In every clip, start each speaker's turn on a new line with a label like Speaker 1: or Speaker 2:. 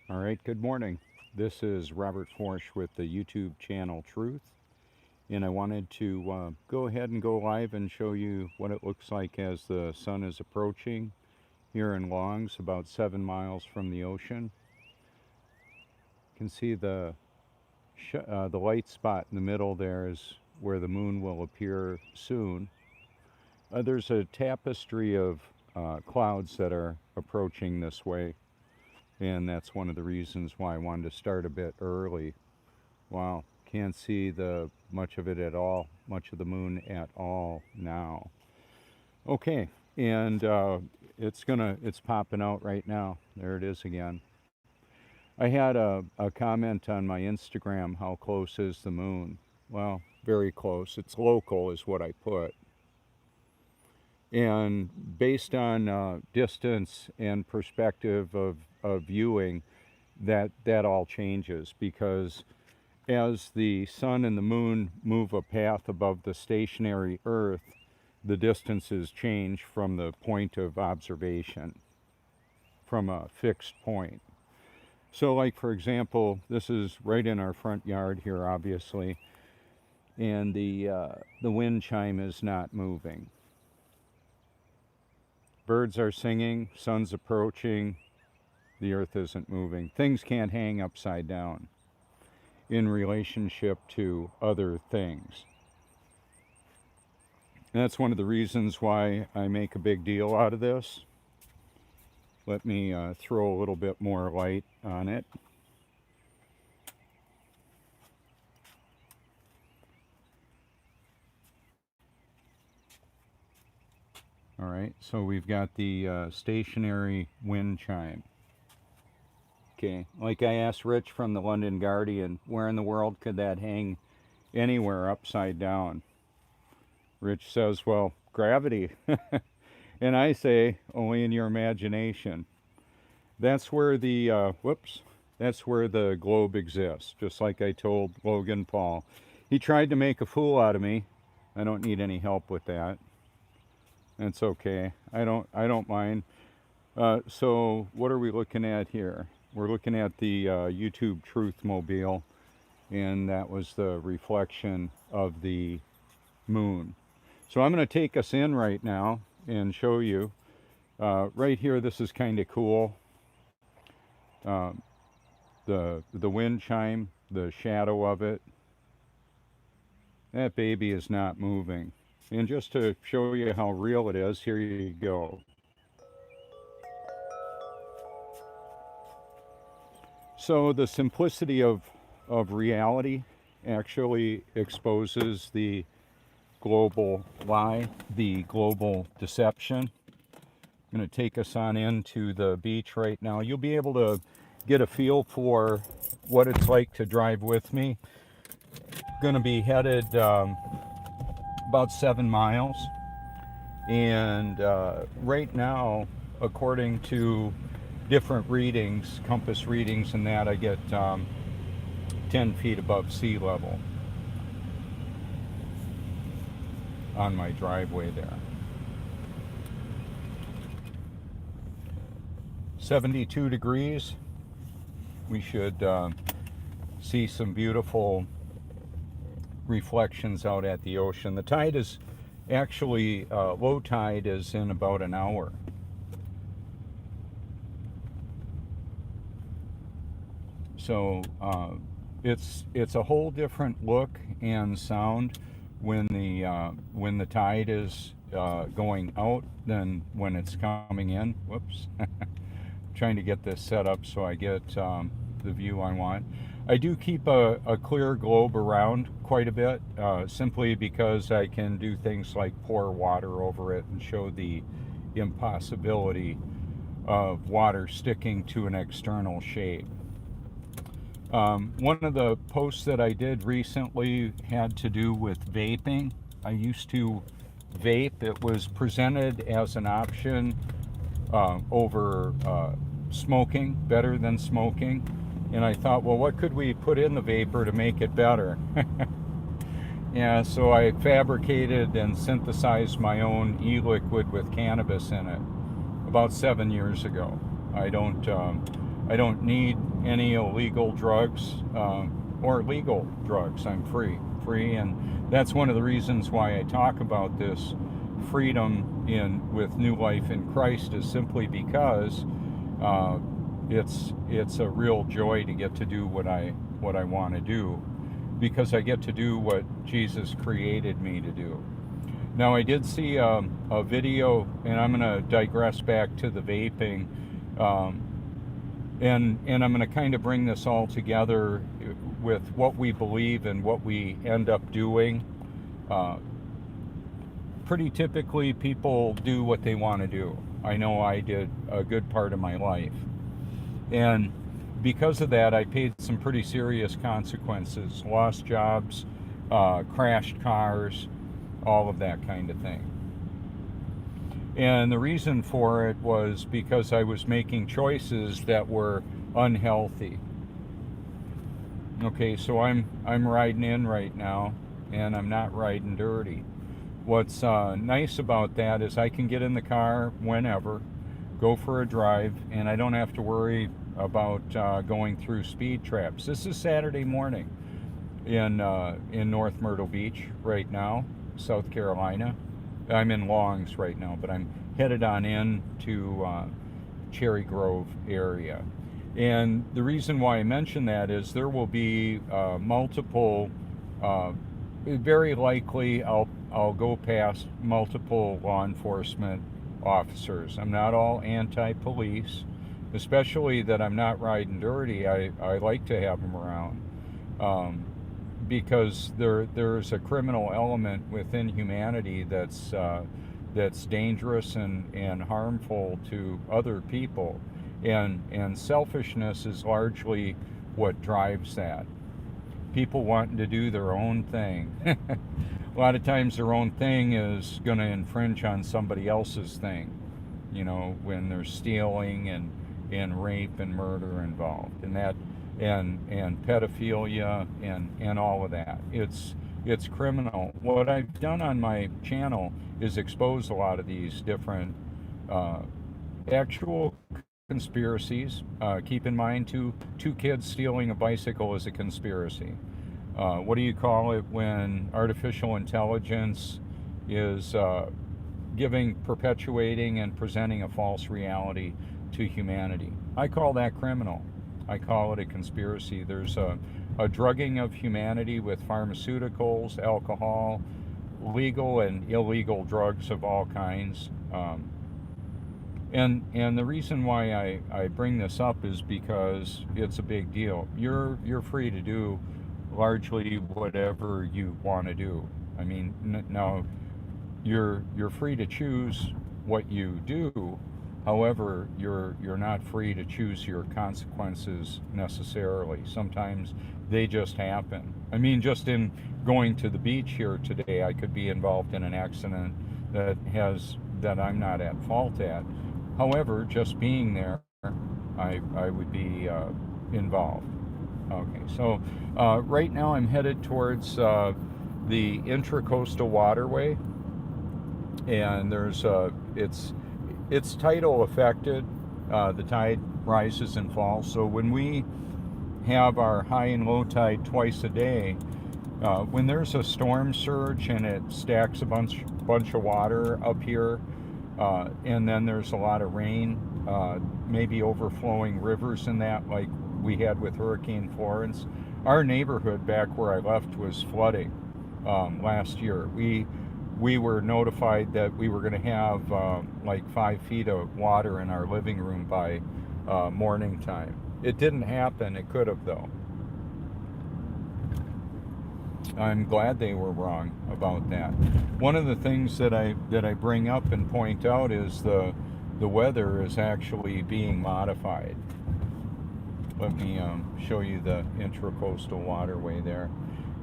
Speaker 1: All right, good morning. This is Robert Forsch with the YouTube channel Truth, and I wanted to go ahead and go live and show you what it looks like as the sun is approaching here in Longs, about 7 miles from the ocean. You can see the light spot in the middle there is where the moon will appear soon. There's a tapestry of clouds that are approaching this way, and that's one of the reasons why I wanted to start a bit early. Wow, can't see the much of it at all, much of the moon at all now. Okay, and it's popping out right now. There it is again. I had a comment on my Instagram, how close is the moon? Well, very close. It's local is what I put. And based on distance and perspective of viewing, that all changes, because as the sun and the moon move a path above the stationary Earth, the distances change from the point of observation, from a fixed point. So, like for example, this is right in our front yard here, obviously, and the wind chime is not moving. Birds are singing, sun's approaching, the Earth isn't moving. Things can't hang upside down in relationship to other things. And that's one of the reasons why I make a big deal out of this. Let me throw a little bit more light on it. All right, so we've got the stationary wind chime. Okay, like I asked Rich from the London Guardian, where in the world could that hang anywhere upside down? Rich says, well, gravity. And I say, only in your imagination. That's where that's where the globe exists, just like I told Logan Paul. He tried to make a fool out of me. I don't need any help with that. That's okay. I don't mind. So what are we looking at here? We're looking at the YouTube Truth Mobile, and that was the reflection of the moon. So I'm going to take us in right now and show you. Right here, this is kind of cool. The wind chime, the shadow of it. That baby is not moving. And just to show you how real it is, here you go. So the simplicity of reality actually exposes the global lie, the global deception. I'm going to take us on into the beach right now. You'll be able to get a feel for what it's like to drive with me. Going to be headed about 7 miles. And right now, according to different readings, compass readings and that, I get 10 feet above sea level on my driveway there. 72 degrees. We should see some beautiful reflections out at the ocean. The tide is actually, low tide is in about an hour. So it's a whole different look and sound when the tide is going out than when it's coming in. Whoops. Trying to get this set up so I get the view I want. I do keep a clear globe around quite a bit, simply because I can do things like pour water over it and show the impossibility of water sticking to an external shape. One of the posts that I did recently had to do with vaping. I used to vape. It was presented as an option over smoking, better than smoking. And I thought, well, what could we put in the vapor to make it better? Yeah, so I fabricated and synthesized my own e-liquid with cannabis in it about 7 years ago. I don't I don't need any illegal drugs or legal drugs. I'm free, and that's one of the reasons why I talk about this freedom with new life in Christ, is simply because it's a real joy to get to do what I want to do, because I get to do what Jesus created me to do. Now, I did see a video, and I'm going to digress back to the vaping, and I'm going to kind of bring this all together with what we believe and what we end up doing. Pretty typically, people do what they want to do. I know I did a good part of my life. And because of that, I paid some pretty serious consequences. Lost jobs, crashed cars, all of that kind of thing. And the reason for it was because I was making choices that were unhealthy. Okay, so I'm riding in right now, and I'm not riding dirty. What's nice about that is I can get in the car whenever, go for a drive, and I don't have to worry about going through speed traps. This is Saturday morning in North Myrtle Beach right now, South Carolina. I'm in Longs right now, but I'm headed on in to Cherry Grove area. And the reason why I mention that is there will be multiple, very likely I'll go past multiple law enforcement officers. I'm not all anti-police, especially that I'm not riding dirty. I like to have them around because there's a criminal element within humanity that's dangerous and harmful to other people, and selfishness is largely what drives that. People wanting to do their own thing. A lot of times their own thing is going to infringe on somebody else's thing, when there's stealing and rape and murder involved, and pedophilia and all of that. It's criminal. What I've done on my channel is expose a lot of these different actual conspiracies. Keep in mind, two kids stealing a bicycle is a conspiracy. What do you call it when artificial intelligence is perpetuating and presenting a false reality to humanity? I call that criminal. I call it a conspiracy. There's a drugging of humanity with pharmaceuticals, alcohol, legal and illegal drugs of all kinds. And the reason why I bring this up is because it's a big deal. You're free to do largely whatever you want to do. I mean, now you're free to choose what you do. However, you're not free to choose your consequences necessarily. Sometimes they just happen. I mean, just in going to the beach here today, I could be involved in an accident that I'm not at fault at. However, just being there, I would be involved. Okay, so right now I'm headed towards the Intracoastal Waterway, and it's tidal affected. The tide rises and falls. So when we have our high and low tide twice a day, when there's a storm surge and it stacks a bunch of water up here, and then there's a lot of rain, maybe overflowing rivers and that, like we had with Hurricane Florence. Our neighborhood back where I left was flooding last year. We were notified that we were going to have like 5 feet of water in our living room by morning time. It didn't happen. It could have, though. I'm glad they were wrong about that. One of the things that I bring up and point out is the weather is actually being modified. Let me show you the Intracoastal Waterway there.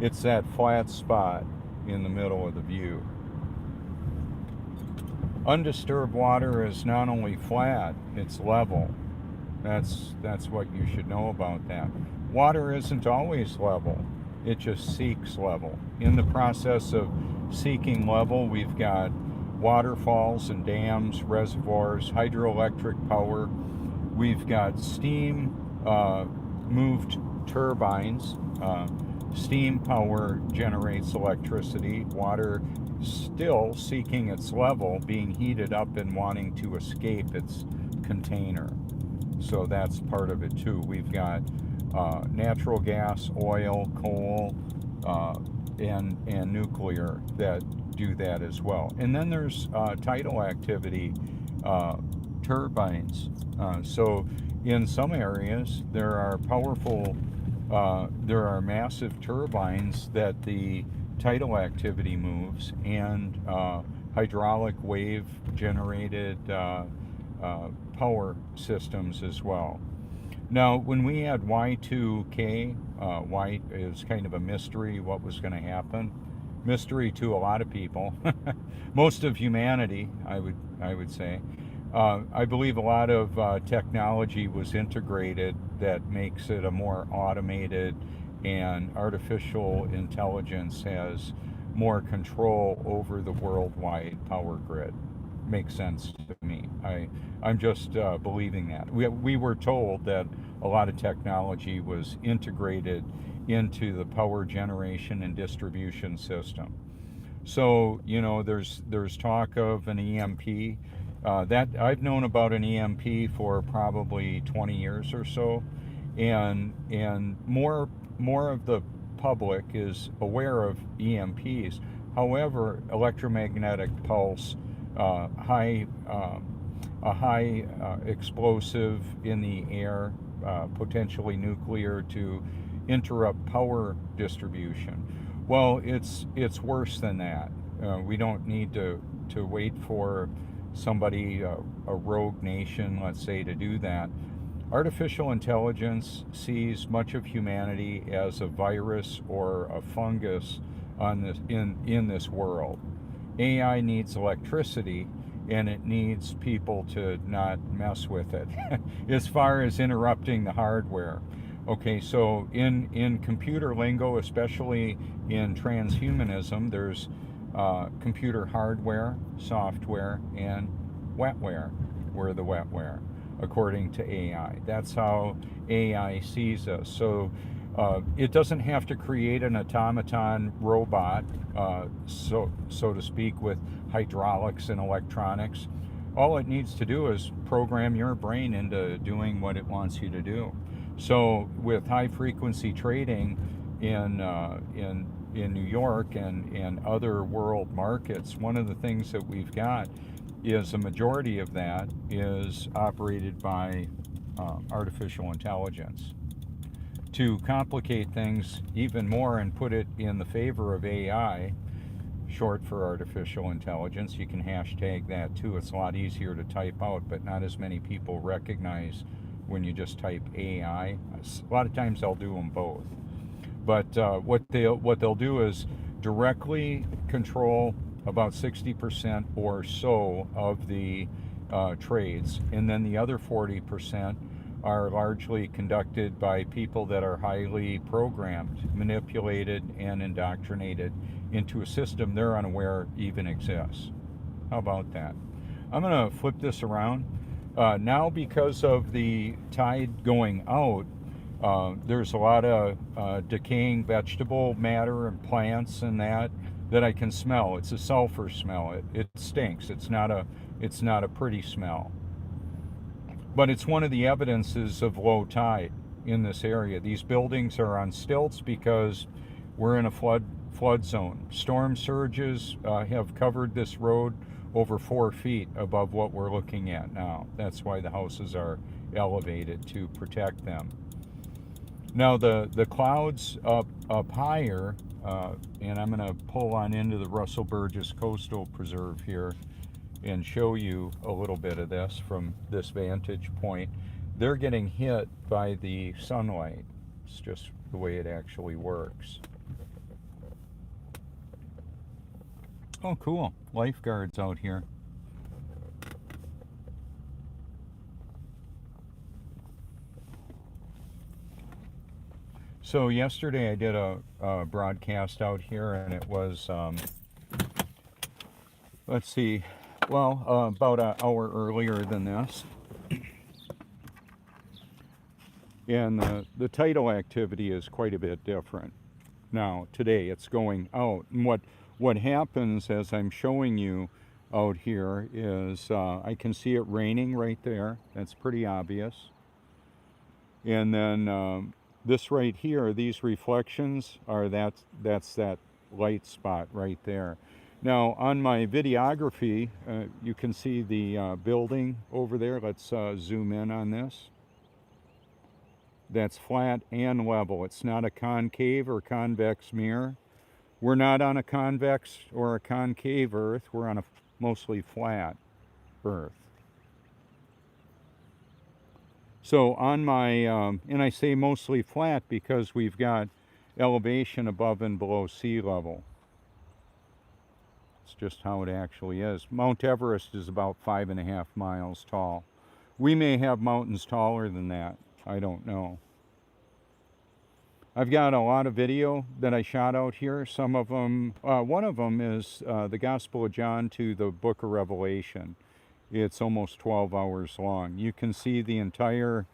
Speaker 1: It's that flat spot in the middle of the view. Undisturbed water is not only flat, it's level. That's what you should know about that. Water isn't always level. It just seeks level. In the process of seeking level, we've got waterfalls and dams, reservoirs, hydroelectric power. We've got steam moved turbines. Steam power generates electricity. Water still seeking its level, being heated up and wanting to escape its container. So that's part of it too. We've got natural gas, oil, coal, and nuclear that do that as well. And then there's tidal activity turbines. So in some areas there are there are massive turbines that the tidal activity moves, and hydraulic wave generated power systems as well. Now, when we had Y2K, Y is kind of a mystery what was going to happen. Mystery to a lot of people, most of humanity, I would say. I believe a lot of technology was integrated that makes it a more automated, and artificial intelligence has more control over the worldwide power grid. Makes sense to me. I'm just believing that. We were told that a lot of technology was integrated into the power generation and distribution system. So, there's talk of an EMP. That I've known about an EMP for probably 20 years or so, and more of the public is aware of EMPs. However, electromagnetic pulse, high a high explosive in the air, potentially nuclear, to interrupt power distribution. Well, it's worse than that. We don't need to wait for somebody, a rogue nation, let's say, to do that. Artificial intelligence sees much of humanity as a virus or a fungus in this world. AI needs electricity, and it needs people to not mess with it as far as interrupting the hardware. Okay, so in computer lingo, especially in transhumanism, there's computer hardware, software, and wetware. We're the wetware, according to AI. That's how AI sees us. So it doesn't have to create an automaton robot, so to speak, with hydraulics and electronics. All it needs to do is program your brain into doing what it wants you to do. So with high frequency trading in New York and other world markets, one of the things that we've got is a majority of that is operated by artificial intelligence. To complicate things even more and put it in the favor of AI, short for artificial intelligence, you can hashtag that too. It's a lot easier to type out, but not as many people recognize when you just type AI. A lot of times they'll do them both. But what they'll do is directly control about 60% or so of the trades, and then the other 40% are largely conducted by people that are highly programmed, manipulated, and indoctrinated into a system they're unaware even exists. How about that? I'm going to flip this around. Now, because of the tide going out, there's a lot of decaying vegetable matter and plants and that I can smell. It's a sulfur smell. It stinks. It's not a pretty smell. But it's one of the evidences of low tide in this area. These buildings are on stilts because we're in a flood zone. Storm surges have covered this road over 4 feet above what we're looking at now. That's why the houses are elevated, to protect them. Now the clouds up higher, and I'm going to pull on into the Russell Burgess Coastal Preserve here and show you a little bit of this from this vantage point. They're getting hit by the sunlight. It's just the way it actually works. Oh, cool. Lifeguards out here. So yesterday I did a broadcast out here, and it was, let's see, well, about an hour earlier than this. And the tidal activity is quite a bit different. Now, today it's going out. And what happens as I'm showing you out here is I can see it raining right there. That's pretty obvious. And then this right here, these reflections are that's that light spot right there. Now on my videography, you can see the building over there. Let's zoom in on this. That's flat and level. It's not a concave or convex mirror. We're not on a convex or a concave Earth. We're on a mostly flat Earth. So on my, and I say mostly flat because we've got elevation above and below sea level. It's just how it actually is. Mount Everest is about 5.5 miles tall. We may have mountains taller than that. I don't know. I've got a lot of video that I shot out here. Some of them, one of them is the Gospel of John to the Book of Revelation. It's almost 12 hours long. You can see the entire,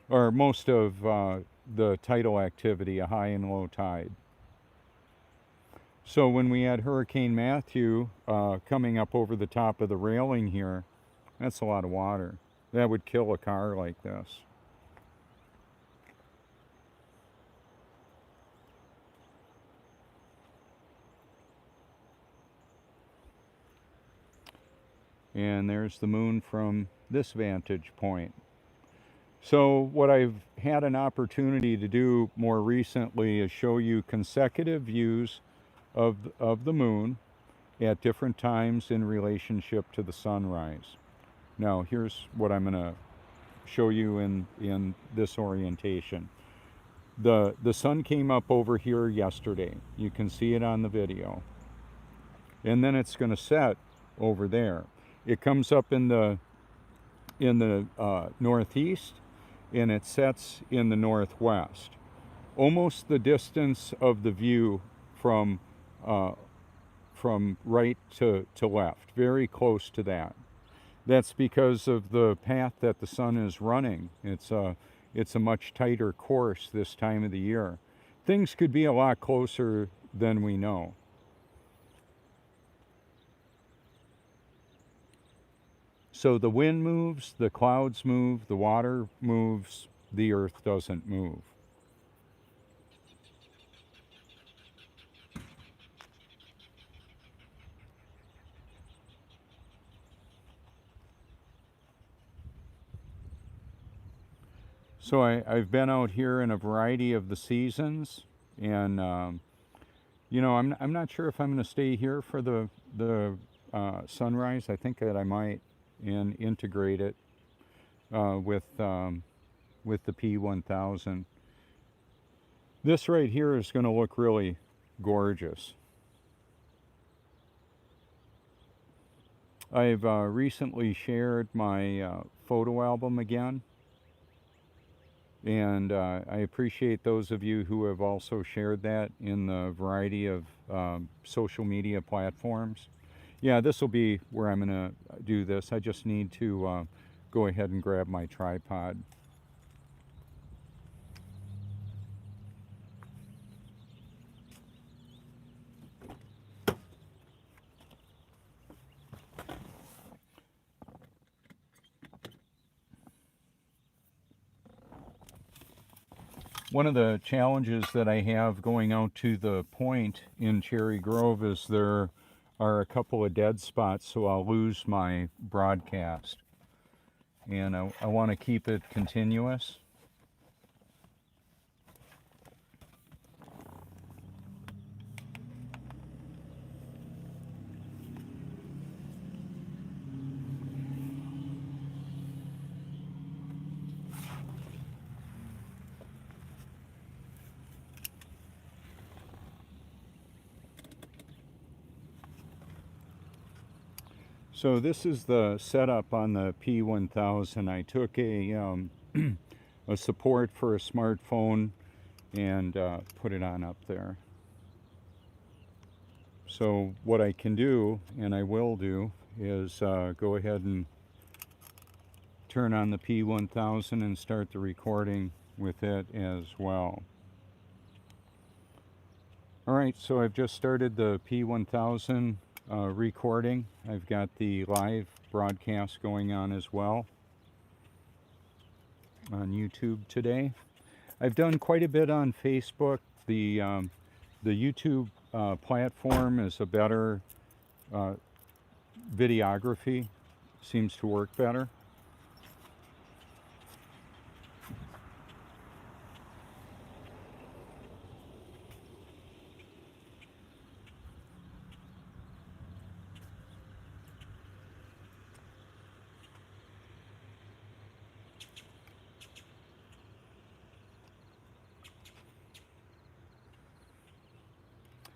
Speaker 1: or most of the tidal activity, a high and low tide. So when we had Hurricane Matthew coming up over the top of the railing here, that's a lot of water. That would kill a car like this. And there's the moon from this vantage point. So what I've had an opportunity to do more recently is show you consecutive views of the moon at different times in relationship to the sunrise. Now here's what I'm going to show you in this orientation. The sun came up over here yesterday. You can see it on the video. And then it's going to set over there. It comes up in the northeast, and it sets in the northwest. Almost the distance of the view from right to left, very close to that. That's because of the path that the sun is running. It's a much tighter course this time of the year. Things could be a lot closer than we know. So the wind moves, the clouds move, the water moves, the earth doesn't move. So I've been out here in a variety of the seasons, and you know, I'm not sure if I'm going to stay here for the sunrise. I think that I might, and integrate it with the P1000. This right here is going to look really gorgeous. I've recently shared my photo album again. And I appreciate those of you who have also shared that in the variety of social media platforms. Yeah, this will be where I'm going to do this. I just need to go ahead and grab my tripod. One of the challenges that I have going out to the point in Cherry Grove is there are a couple of dead spots, so I'll lose my broadcast. And I want to keep it continuous. So this is the setup on the P1000. I took a support for a smartphone and put it on up there. So what I can do, and I will do, is go ahead and turn on the P1000 and start the recording with it as well. Alright, so I've just started the P1000 recording. I've got the live broadcast going on as well on YouTube today. I've done quite a bit on Facebook. The YouTube platform is a better videography, seems to work better.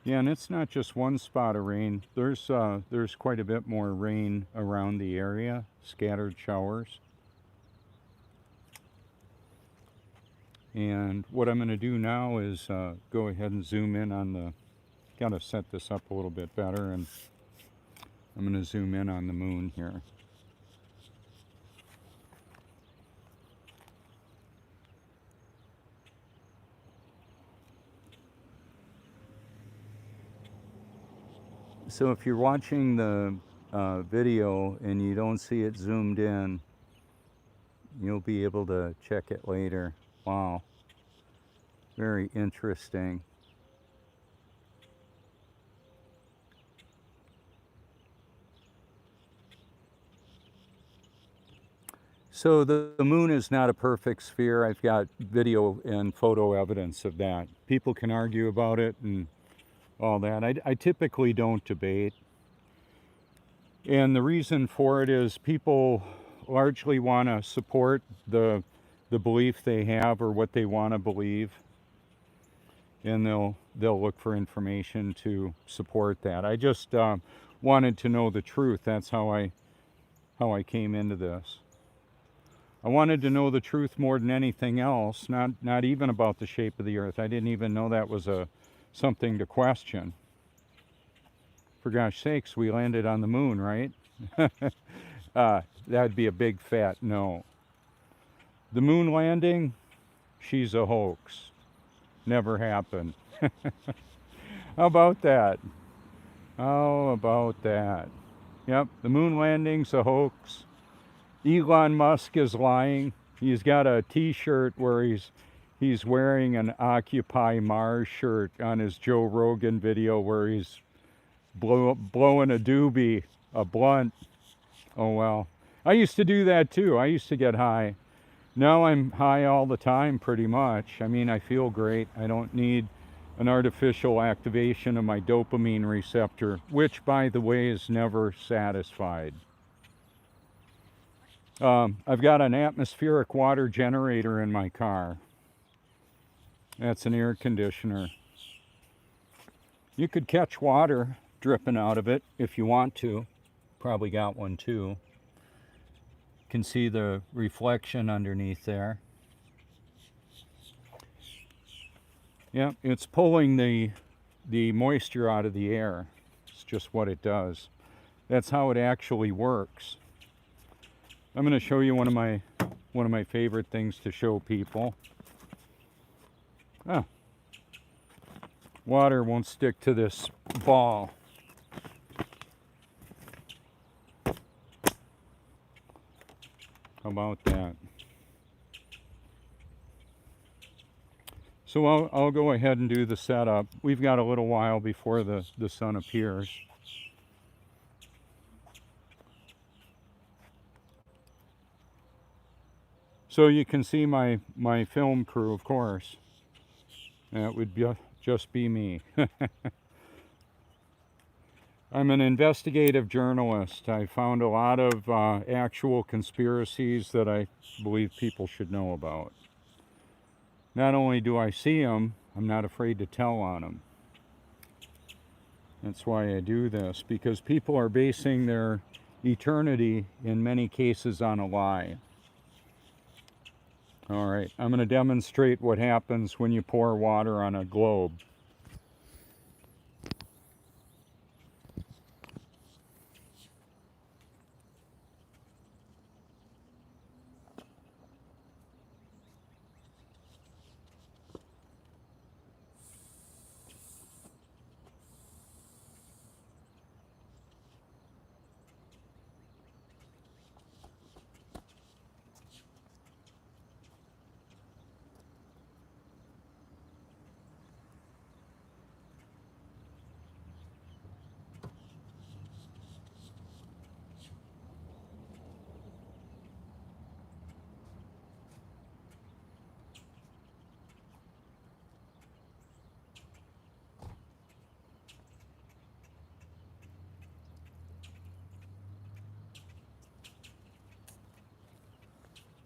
Speaker 1: Yeah, and it's not just one spot of rain. There's quite a bit more rain around the area, scattered showers. And what I'm going to do now is go ahead and zoom in on the, got to set this up a little bit better, and I'm going to zoom in on the moon here. So if you're watching the video and you don't see it zoomed in, you'll be able to check it later. Wow, very interesting. So the moon is not a perfect sphere. I've got video and photo evidence of that. People can argue about it and all that. I typically don't debate. And the reason for it is people largely want to support the belief they have or what they want to believe. And they'll look for information to support that. I just wanted to know the truth. That's how I came into this. I wanted to know the truth more than anything else, not even about the shape of the earth. I didn't even know that was something to question. For gosh sakes, we landed on the moon, right? That'd be a big fat no. The moon landing, she's a hoax. Never happened. How about that? How about that? Yep, the moon landing's a hoax. Elon Musk is lying. He's got a t-shirt where he's wearing an Occupy Mars shirt on his Joe Rogan video where he's blowing a doobie, a blunt. Oh well. I used to do that too. I used to get high. Now I'm high all the time pretty much. I mean, I feel great. I don't need an artificial activation of my dopamine receptor, which by the way is never satisfied. I've got an atmospheric water generator in my car. That's an air conditioner. You could catch water dripping out of it if you want to. Probably got one too. You can see the reflection underneath there. Yeah, it's pulling the moisture out of the air. It's just what it does. That's how it actually works. I'm going to show you one of my favorite things to show people. Water won't stick to this ball. How about that? So I'll go ahead and do the setup. We've got a little while before the sun appears. So you can see my film crew, of course. That would just be me. I'm an investigative journalist. I found a lot of actual conspiracies that I believe people should know about. Not only do I see them, I'm not afraid to tell on them. That's why I do this, because people are basing their eternity in many cases on a lie. All right, I'm going to demonstrate what happens when you pour water on a globe.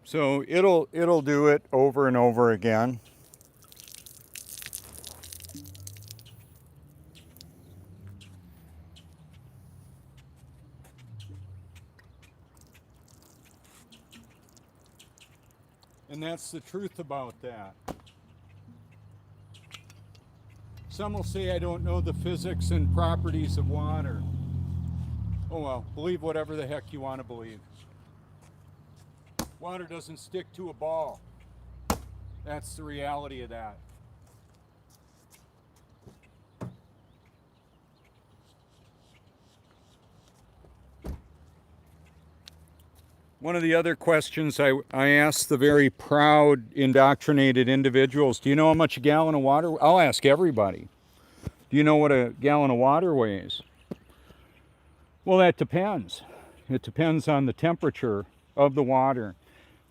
Speaker 1: So it'll do it over and over again. And that's the truth about that. Some will say I don't know the physics and properties of water. Oh well, believe whatever the heck you want to believe. Water doesn't stick to a ball. That's the reality of that. One of the other questions I asked the very proud, indoctrinated individuals, do you know how much a gallon of water? I'll ask everybody. Do you know what a gallon of water weighs? Well, that depends. It depends on the temperature of the water.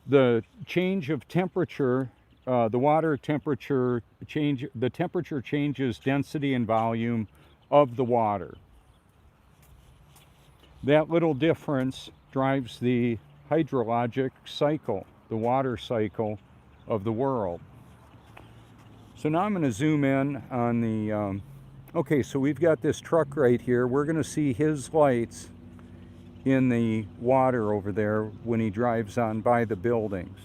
Speaker 1: The change of temperature, the water temperature the temperature changes density and volume of the water. That little difference drives the hydrologic cycle, the water cycle of the world. So now I'm going to zoom in on the, okay, so we've got this truck right here. We're going to see his lights in the water over there when he drives on by the buildings.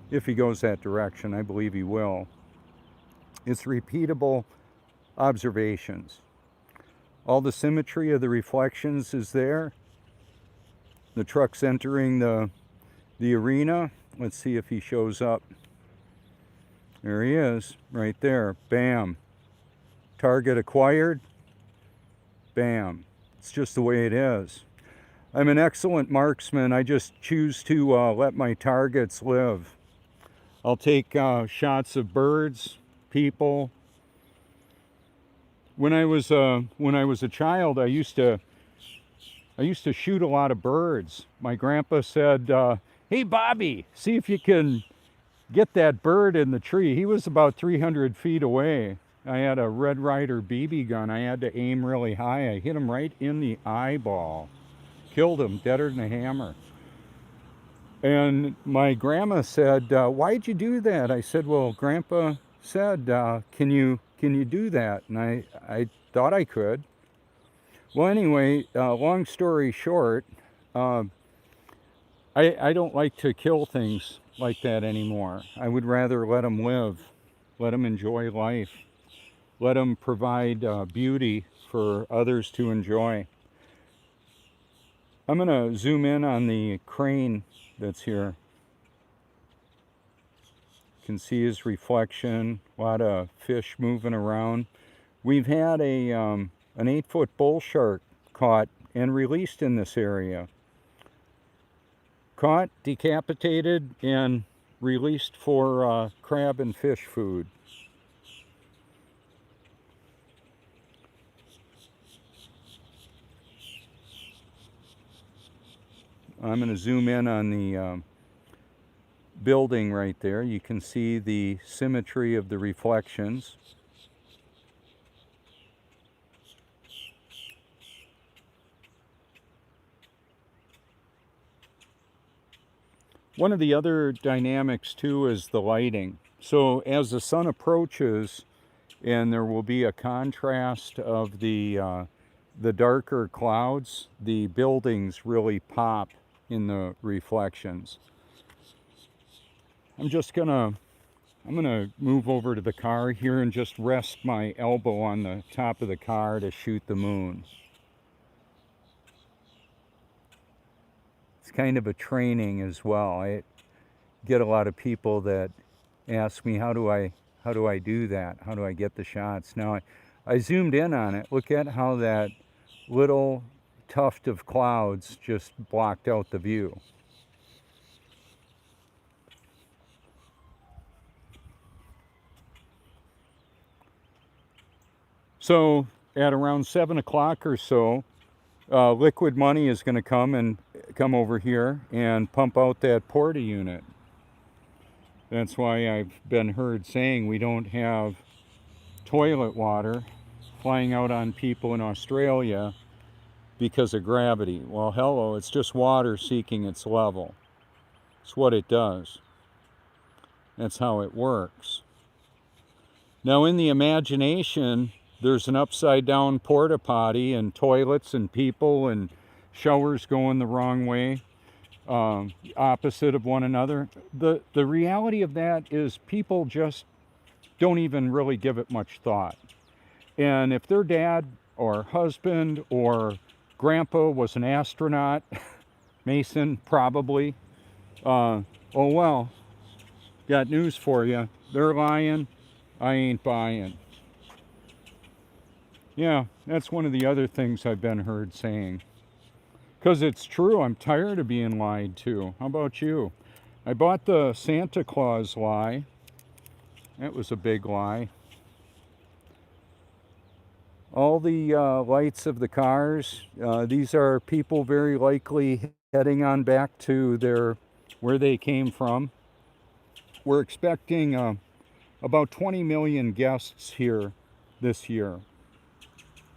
Speaker 1: If he goes that direction, I believe he will. It's repeatable observations. All the symmetry of the reflections is there. The truck's entering the arena. Let's see if he shows up. There he is, right there. Bam. Target acquired. Bam. It's just the way it is. I'm an excellent marksman. I just choose to let my targets live. I'll take shots of birds, people. When I was a child, I used to shoot a lot of birds. My grandpa said, hey Bobby, see if you can get that bird in the tree. He was about 300 feet away. I had a Red Ryder BB gun. I had to aim really high. I hit him right in the eyeball. Killed him, deader than a hammer. And my grandma said, why'd you do that? I said, well, Grandpa said, can you do that? And I thought I could. Well, anyway, long story short, I don't like to kill things like that anymore. I would rather let them live, let them enjoy life, let them provide beauty for others to enjoy. I'm going to zoom in on the crane that's here. You can see his reflection, a lot of fish moving around. We've had an 8-foot bull shark caught and released in this area. Caught, decapitated, and released for crab and fish food. I'm going to zoom in on the building right there. You can see the symmetry of the reflections. One of the other dynamics too is the lighting. So as the sun approaches, and there will be a contrast of the darker clouds, the buildings really pop in the reflections. I'm gonna move over to the car here and just rest my elbow on the top of the car to shoot the moon. It's kind of a training as well. I get a lot of people that ask me, how do I do that? How do I get the shots? Now I zoomed in on it. Look at how that little tuft of clouds just blocked out the view. So at around 7 o'clock or so, Liquid Money is going to come over here and pump out that porta unit. That's why I've been heard saying we don't have toilet water flying out on people in Australia because of gravity. Well, hello, it's just water seeking its level. It's what it does. That's how it works. Now in the imagination, there's an upside down porta potty and toilets and people and showers going the wrong way, opposite of one another. The reality of that is people just don't even really give it much thought. And if their dad or husband or grandpa was an astronaut, Mason probably, oh well, got news for you. They're lying. I ain't buying. Yeah, that's one of the other things I've been heard saying. Because it's true, I'm tired of being lied to. How about you? I bought the Santa Claus lie. That was a big lie. All the lights of the cars, these are people very likely heading on back to where they came from. We're expecting about 20 million guests here this year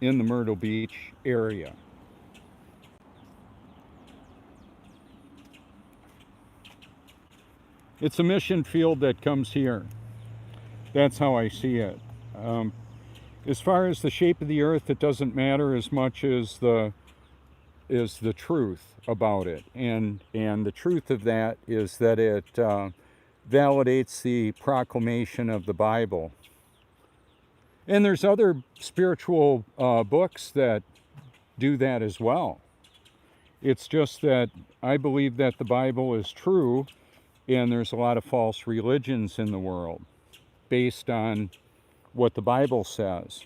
Speaker 1: in the Myrtle Beach area. It's a mission field that comes here. That's how I see it. As far as the shape of the earth, it doesn't matter as much as the truth about it. And the truth of that is that it validates the proclamation of the Bible. And there's other spiritual books that do that as well. It's just that I believe that the Bible is true, and there's a lot of false religions in the world based on what the Bible says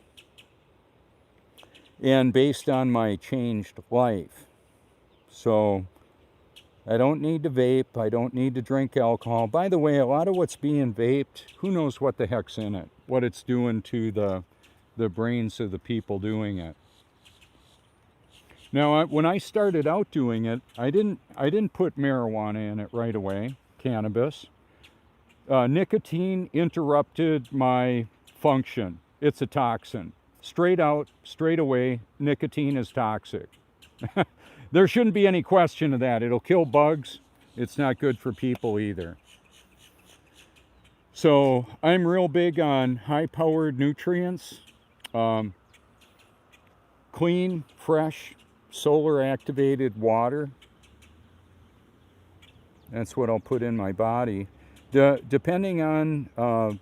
Speaker 1: and based on my changed life. So I don't need to vape. I don't need to drink alcohol. By the way, a lot of what's being vaped, who knows what the heck's in it, what it's doing to the brains of the people doing it. Now, when I started out doing it, I didn't put marijuana in it right away, cannabis. Nicotine interrupted my function. It's a toxin. Straight out, straight away, nicotine is toxic. There shouldn't be any question of that. It'll kill bugs. It's not good for people either. So I'm real big on high-powered nutrients, clean, fresh, solar-activated water. That's what I'll put in my body. Depending on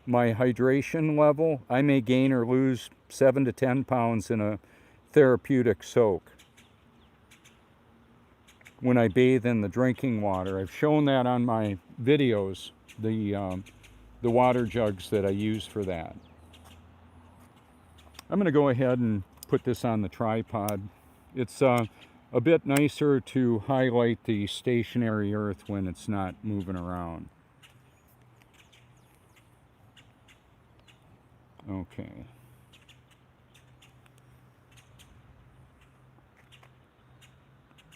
Speaker 1: my hydration level, I may gain or lose 7 to 10 pounds in a therapeutic soak when I bathe in the drinking water. I've shown that on my videos, the water jugs that I use for that. I'm going to go ahead and put this on the tripod. It's a bit nicer to highlight the stationary earth when it's not moving around. Okay.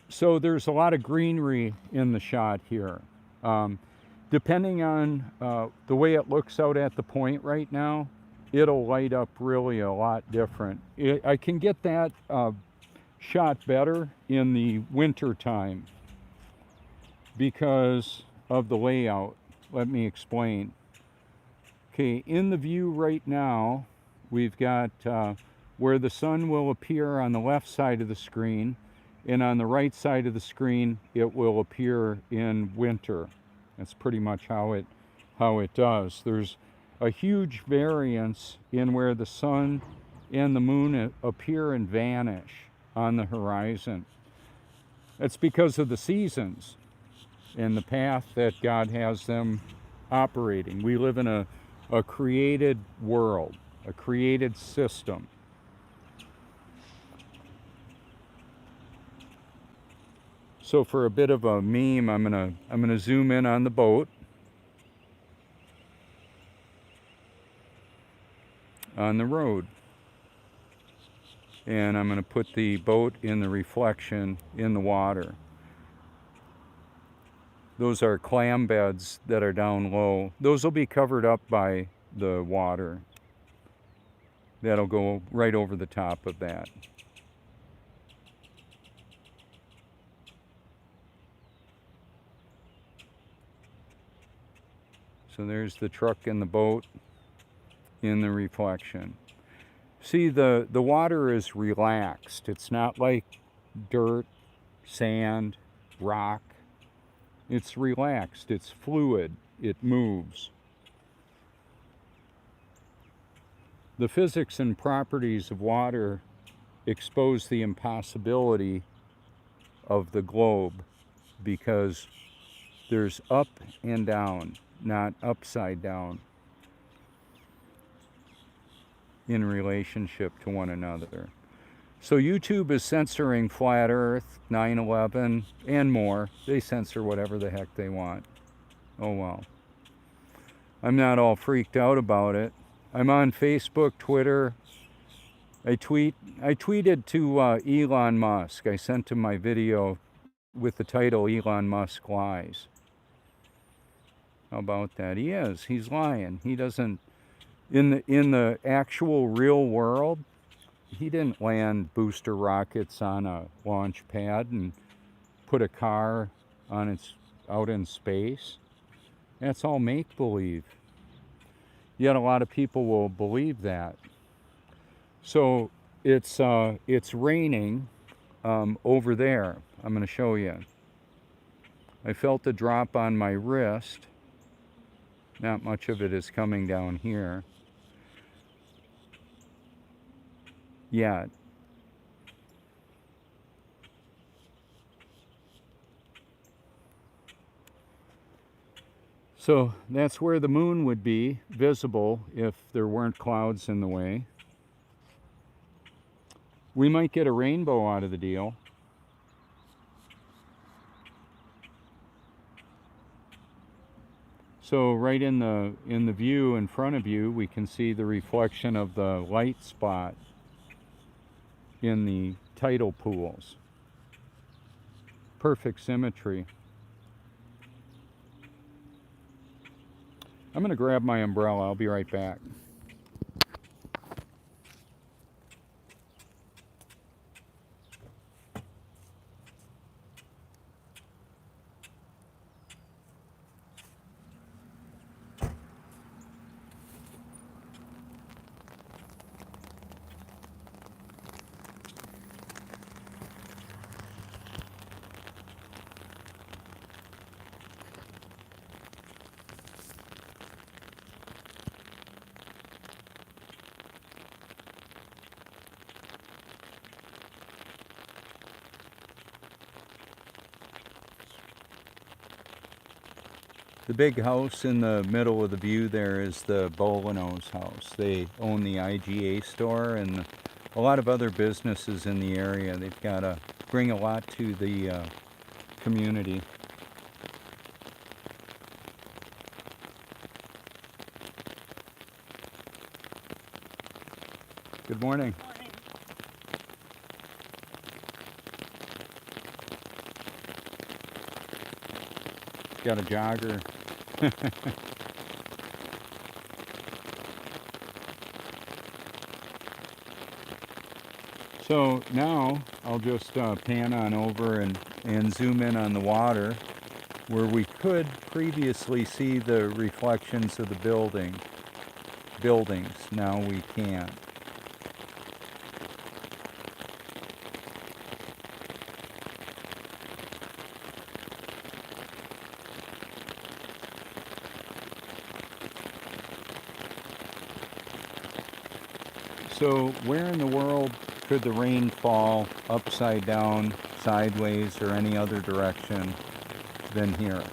Speaker 1: So there's a lot of greenery in the shot here. Depending on the way it looks out at the point right now, it'll light up really a lot different. I can get that shot better in the winter time because of the layout. Let me explain. Okay, in the view right now, we've got where the sun will appear on the left side of the screen, and on the right side of the screen, it will appear in winter. That's pretty much how it does. There's a huge variance in where the sun and the moon appear and vanish on the horizon. That's because of the seasons and the path that God has them operating. We live in a created world, a created system. So for a bit of a meme, I'm gonna zoom in on the boat. On the road. And I'm gonna put the boat in the reflection in the water. Those are clam beds that are down low. Those will be covered up by the water. That'll go right over the top of that. So there's the truck and the boat in the reflection. See, the water is relaxed. It's not like dirt, sand, rock. It's relaxed. It's fluid. It moves. The physics and properties of water expose the impossibility of the globe because there's up and down, not upside down, in relationship to one another. So YouTube is censoring Flat Earth, 9/11, and more. They censor whatever the heck they want. Oh well. I'm not all freaked out about it. I'm on Facebook, Twitter. I tweeted to Elon Musk. I sent him my video with the title Elon Musk Lies. How about that? He's lying. He doesn't, in the actual real world, he didn't land booster rockets on a launch pad and put a car on out in space. That's all make-believe. Yet a lot of people will believe that. So it's raining over there. I'm going to show you. I felt a drop on my wrist. Not much of it is coming down here yet. So that's where the moon would be visible if there weren't clouds in the way. We might get a rainbow out of the deal. So right in the view in front of you, we can see the reflection of the light spot in the tidal pools. Perfect symmetry. I'm going to grab my umbrella. I'll be right back. The big house in the middle of the view there is the Bolanos house. They own the IGA store and a lot of other businesses in the area. They've got to bring a lot to the community. Good morning. Got a jogger. So now I'll just pan on over and zoom in on the water where we could previously see the reflections of the buildings. Now we can't. So where in the world could the rain fall upside down, sideways, or any other direction than here?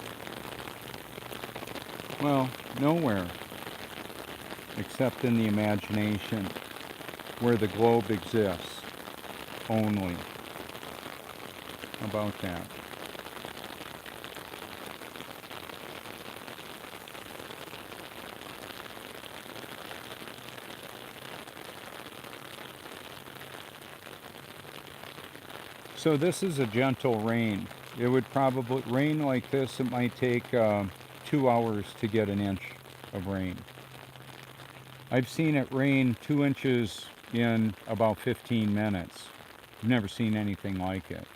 Speaker 1: Well, nowhere, except in the imagination, where the globe exists only. How about that? So this is a gentle rain. It would probably rain like this. It might take 2 hours to get an inch of rain. I've seen it rain 2 inches in about 15 minutes. I've never seen anything like it.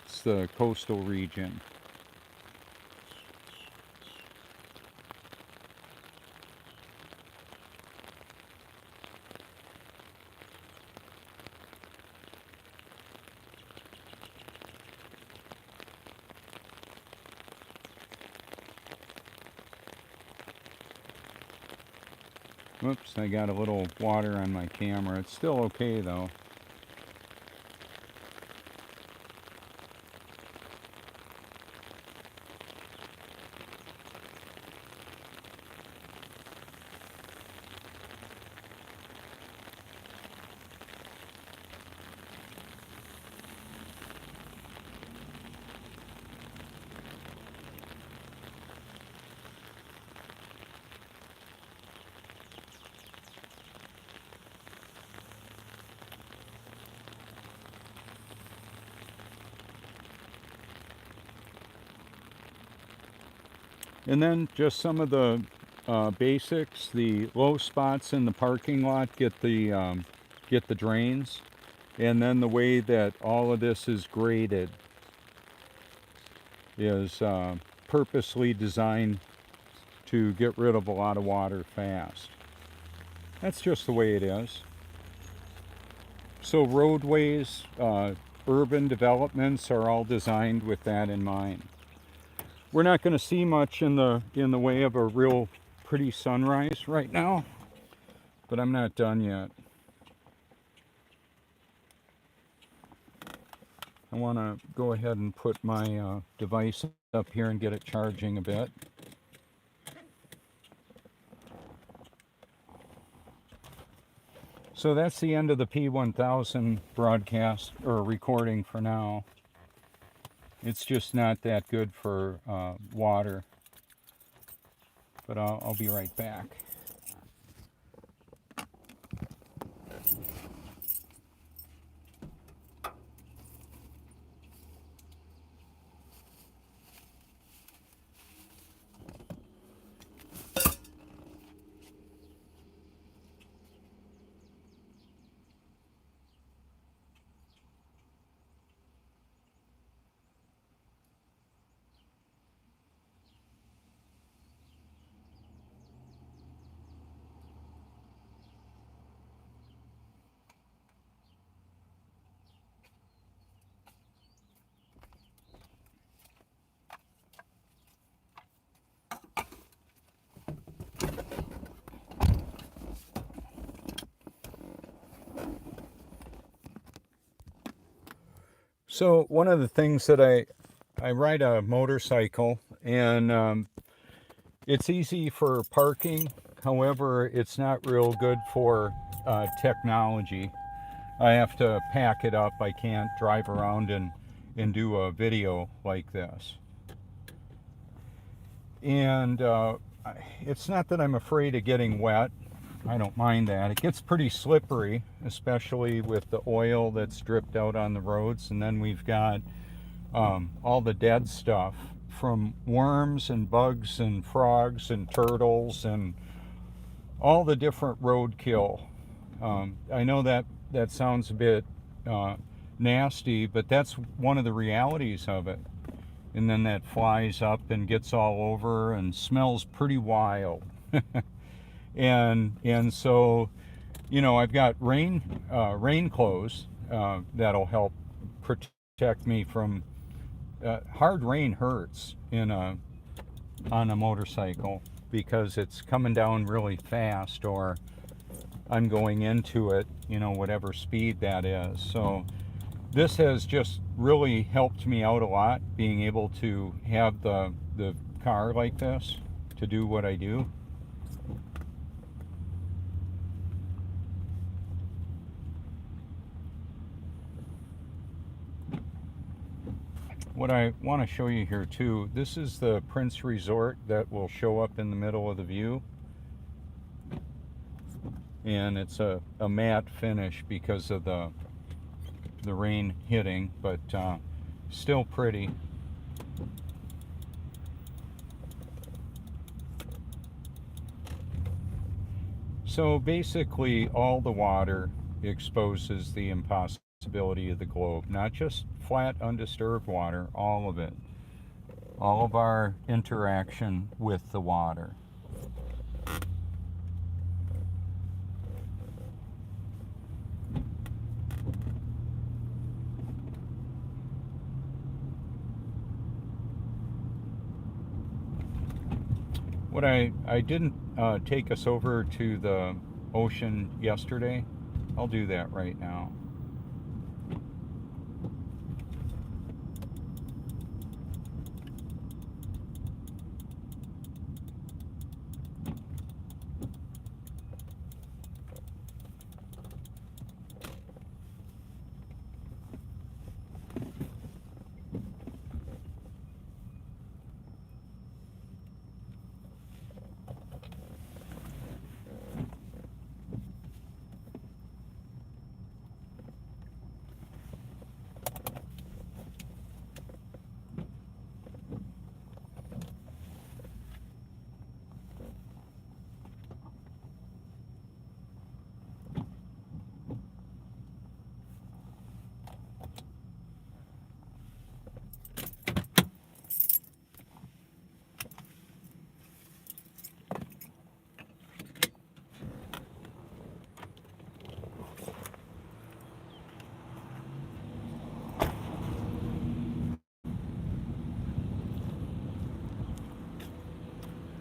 Speaker 1: It's the coastal region. Whoops, I got a little water on my camera. It's still okay though. And then just some of the basics. The low spots in the parking lot get the drains, and then the way that all of this is graded is purposely designed to get rid of a lot of water fast. That's just the way it is. So roadways, urban developments are all designed with that in mind. We're not going to see much in the way of a real pretty sunrise right now, but I'm not done yet. I want to go ahead and put my device up here and get it charging a bit. So that's the end of the P1000 broadcast or recording for now. It's just not that good for water, but I'll be right back. So one of the things that I ride a motorcycle, and it's easy for parking. However, it's not real good for technology. I have to pack it up. I can't drive around and do a video like this. And it's not that I'm afraid of getting wet. I don't mind that. It gets pretty slippery, especially with the oil that's dripped out on the roads. And then we've got all the dead stuff from worms and bugs and frogs and turtles and all the different roadkill. I know that sounds a bit nasty, but that's one of the realities of it. And then that flies up and gets all over and smells pretty wild. and so, you know, I've got rain clothes that'll help protect me from hard rain. Hurts on a motorcycle because it's coming down really fast, or I'm going into it, you know, whatever speed that is. So this has just really helped me out a lot, being able to have the car like this to do what I do. What I want to show you here too, this is the Prince Resort that will show up in the middle of the view. And it's a matte finish because of the rain hitting, but still pretty. So basically all the water exposes the impossibility of the globe, not just flat undisturbed water, all of it, all of our interaction with the water. But I didn't take us over to the ocean yesterday. I'll do that right now.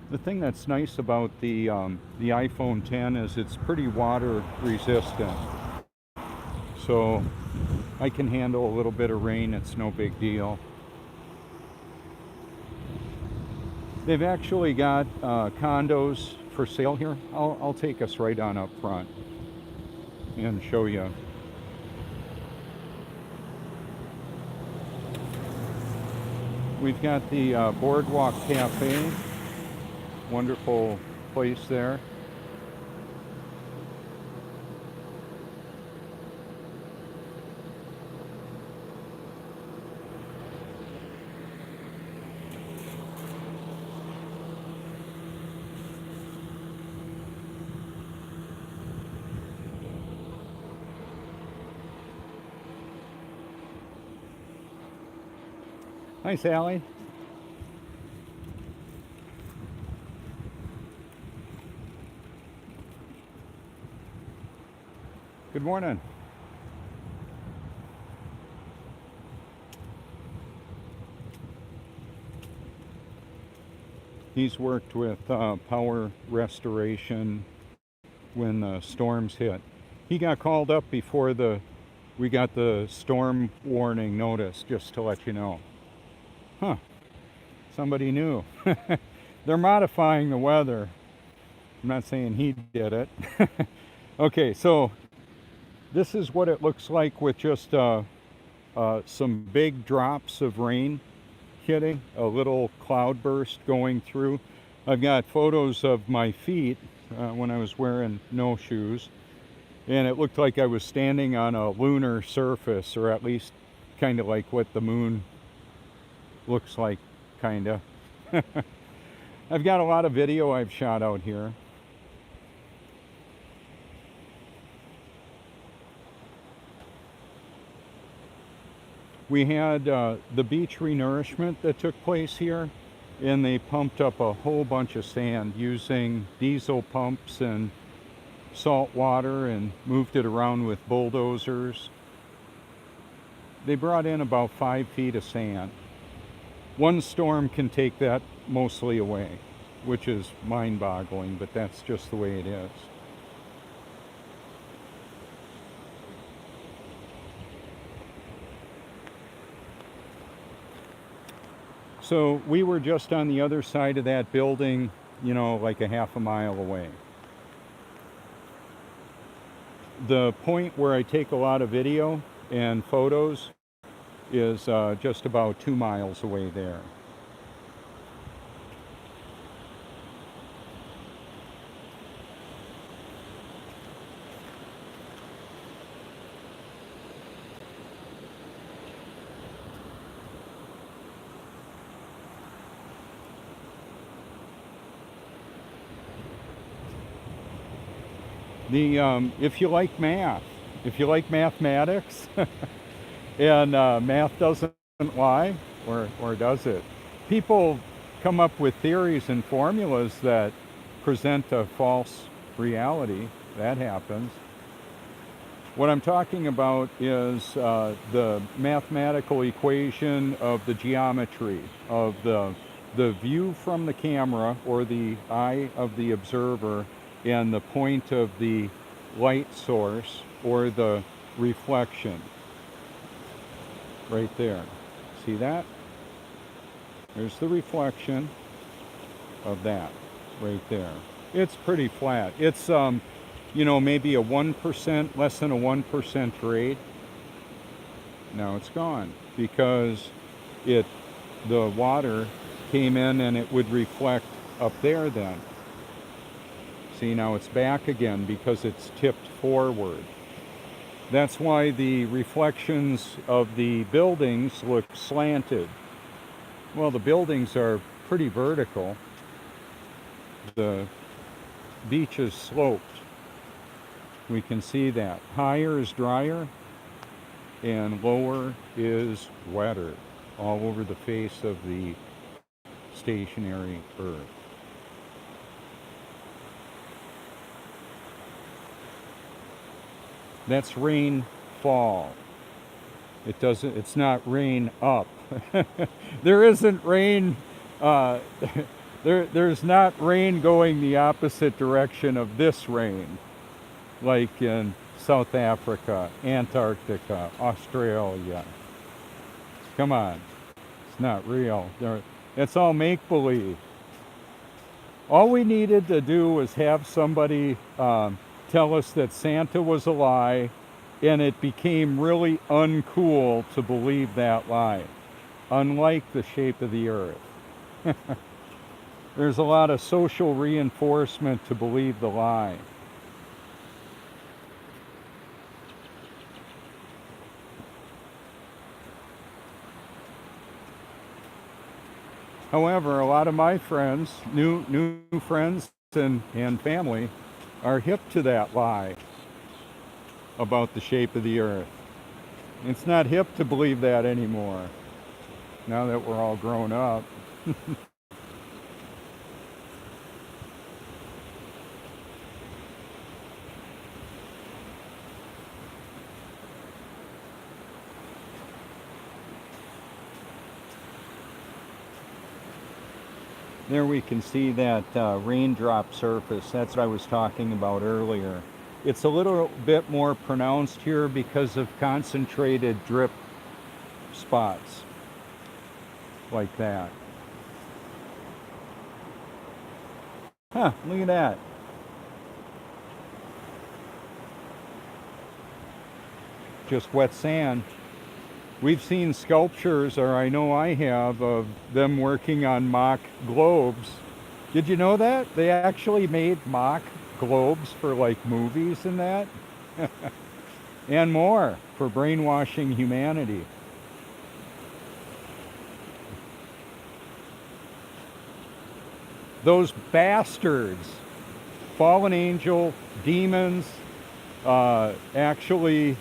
Speaker 1: The thing that's nice about the iPhone 10 is it's pretty water resistant. So I can handle a little bit of rain, it's no big deal. They've actually got condos for sale here. I'll take us right on up front and show you. We've got the Boardwalk Cafe. Wonderful place there. Hi, Sally. Good morning. He's worked with power restoration when the storms hit. He got called up before we got the storm warning notice, just to let you know. Huh, somebody knew. They're modifying the weather. I'm not saying he did it. Okay, so this is what it looks like with just some big drops of rain hitting, a little cloud burst going through. I've got photos of my feet when I was wearing no shoes, and it looked like I was standing on a lunar surface, or at least kind of like what the moon looks like, kind of. I've got a lot of video I've shot out here. We had the beach renourishment that took place here, and they pumped up a whole bunch of sand using diesel pumps and salt water and moved it around with bulldozers. They brought in about 5 feet of sand. One storm can take that mostly away, which is mind-boggling, but that's just the way it is. So we were just on the other side of that building, you know, like a half a mile away. The point where I take a lot of video and photos is just about 2 miles away there. If you like math, if you like mathematics, and math doesn't lie, or does it? People come up with theories and formulas that present a false reality. That happens. What I'm talking about is the mathematical equation of the geometry of the the view from the camera or the eye of the observer and the point of the light source or the reflection right there. See that? There's the reflection of that right there. It's pretty flat. It's you know, maybe a 1%, less than a 1% grade. Now it's gone because the water came in and it would reflect up there then. See, now it's back again because it's tipped forward. That's why the reflections of the buildings look slanted. Well, the buildings are pretty vertical. The beach is sloped. We can see that. Higher is drier and lower is wetter all over the face of the stationary Earth. That's rainfall. It's not rain up. There isn't rain, there's not rain going the opposite direction of this rain, like in South Africa, Antarctica, Australia. Come on, it's not real. It's all make-believe. All we needed to do was have somebody tell us that Santa was a lie, and it became really uncool to believe that lie, unlike the shape of the Earth. There's a lot of social reinforcement to believe the lie. However, a lot of my friends, new friends and family, are hip to that lie about the shape of the Earth. It's not hip to believe that anymore, now that we're all grown up. There we can see that raindrop surface. That's what I was talking about earlier. It's a little bit more pronounced here because of concentrated drip spots like that. Huh, look at that. Just wet sand. We've seen sculptures, or I know I have, of them working on mock globes. Did you know that? They actually made mock globes for like movies and that. And more, for brainwashing humanity. Those bastards, fallen angel, demons, actually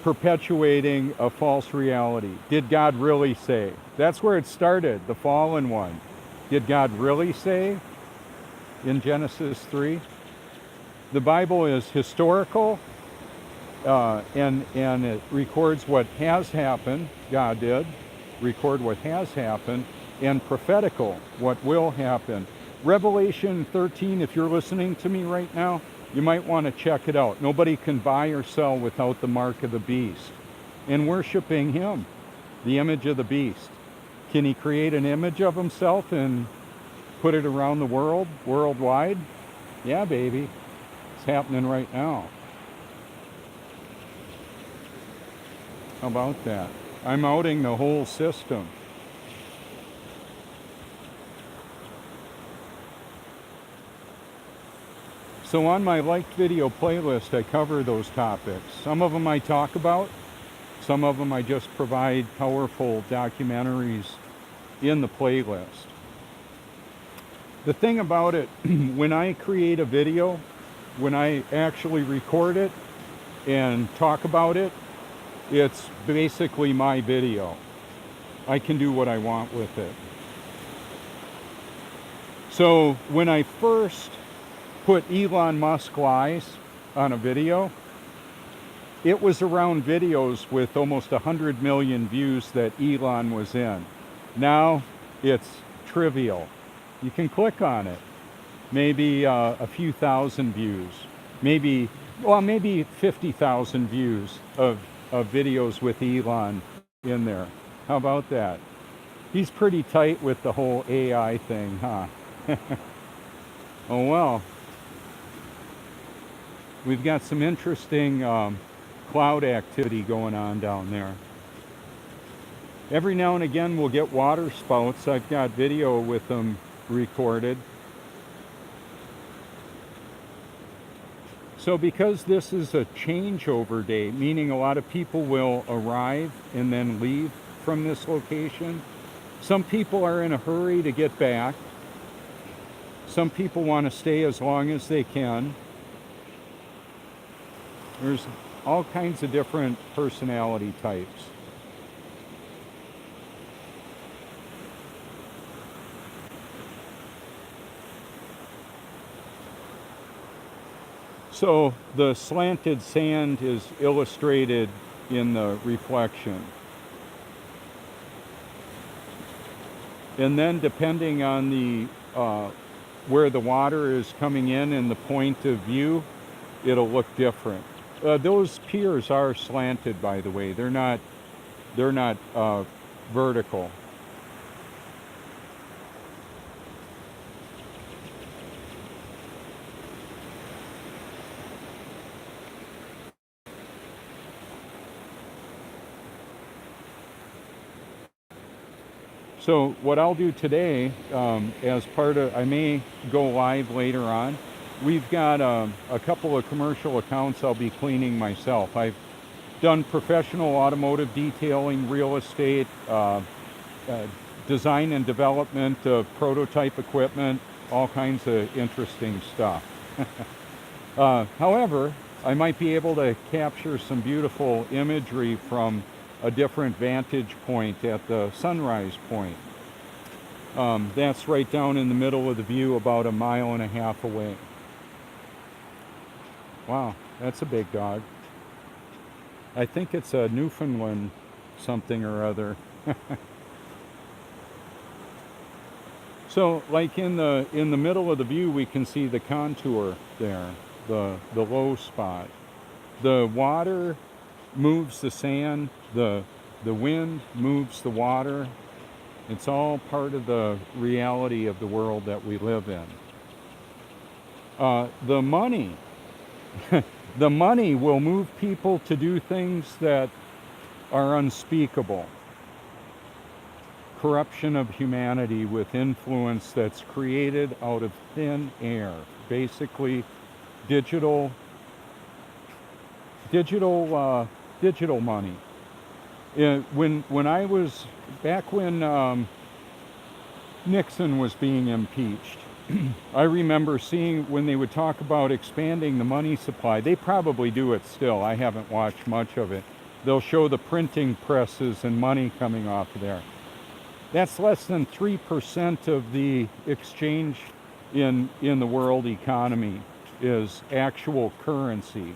Speaker 1: perpetuating a false reality. Did God really say? That's where it started, the fallen one. Did God really say in Genesis 3? The Bible is historical, and it records what has happened. God did record what has happened, and prophetical, what will happen. Revelation 13, if you're listening to me right now, you might want to check it out. Nobody can buy or sell without the mark of the beast. And worshiping him, the image of the beast. Can he create an image of himself and put it around the world, worldwide? Yeah, baby. It's happening right now. How about that? I'm outing the whole system. So on my liked video playlist, I cover those topics. Some of them I talk about, some of them I just provide powerful documentaries in the playlist. The thing about it, when I create a video, when I actually record it and talk about it, it's basically my video. I can do what I want with it. So when I first put Elon Musk lies on a video, it was around videos with almost 100 million views that Elon was in. Now it's trivial. You can click on it. Maybe a few thousand views. Maybe, well, maybe 50,000 views of videos with Elon in there. How about that? He's pretty tight with the whole AI thing, huh? Oh well. We've got some interesting cloud activity going on down there. Every now and again we'll get water spouts. I've got video with them recorded. So because this is a changeover day, meaning a lot of people will arrive and then leave from this location, some people are in a hurry to get back. Some people want to stay as long as they can. There's all kinds of different personality types. So the slanted sand is illustrated in the reflection. And then depending on the where the water is coming in and the point of view, it'll look different. Those piers are slanted, by the way. They're not vertical. So what I'll do today, as part of, I may go live later on. We've got a couple of commercial accounts I'll be cleaning myself. I've done professional automotive detailing, real estate, design and development of prototype equipment, all kinds of interesting stuff. However, I might be able to capture some beautiful imagery from a different vantage point at the sunrise point. That's right down in the middle of the view, about 1.5 miles away. Wow, that's a big dog. I think it's a Newfoundland something or other. So like in the middle of the view we can see the contour there, the low spot. The water moves the sand, the wind moves the water. It's all part of the reality of the world that we live in. The money, the money will move people to do things that are unspeakable. Corruption of humanity with influence that's created out of thin air. Basically, digital money. When I was back when Nixon was being impeached, I remember seeing when they would talk about expanding the money supply. They probably do it still. I haven't watched much of it. They'll show the printing presses and money coming off of there. That's less than 3% of the exchange in the world economy is actual currency.